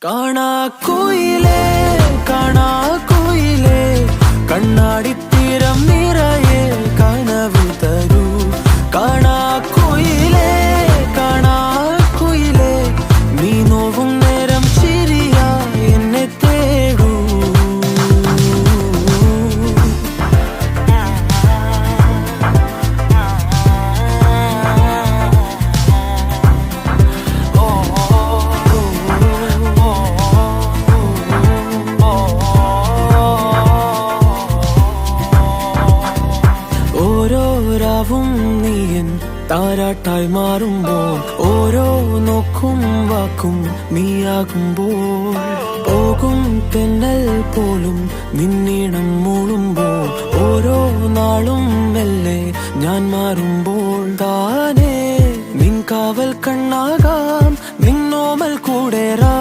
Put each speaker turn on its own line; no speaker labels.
കാണാക്കുയിലേ കാണാക്കുയിലേ കണ്ണാടിത്തീരം നിറയെ കനവ് തരൂ. കാണാക്കുയിലേ കാണാക്കുയിലേ നീ നോവും നേരം ചിരിയാ എന്നെ തേടൂ. ഓരോരാവും നീയൻ താരാട്ടായി മാറുമ്പോൾ, ഓരോ നോക്കും വാക്കും നീയാകുമ്പോൾ, പോകും തെന്നൽ പോലും നിന്നീണം മൂളുമ്പോൾ, ഓരോ നാളും മെല്ലെ ഞാൻ മാറുമ്പോൾ, താനേ നിൻ കാവൽ കണ്ണാ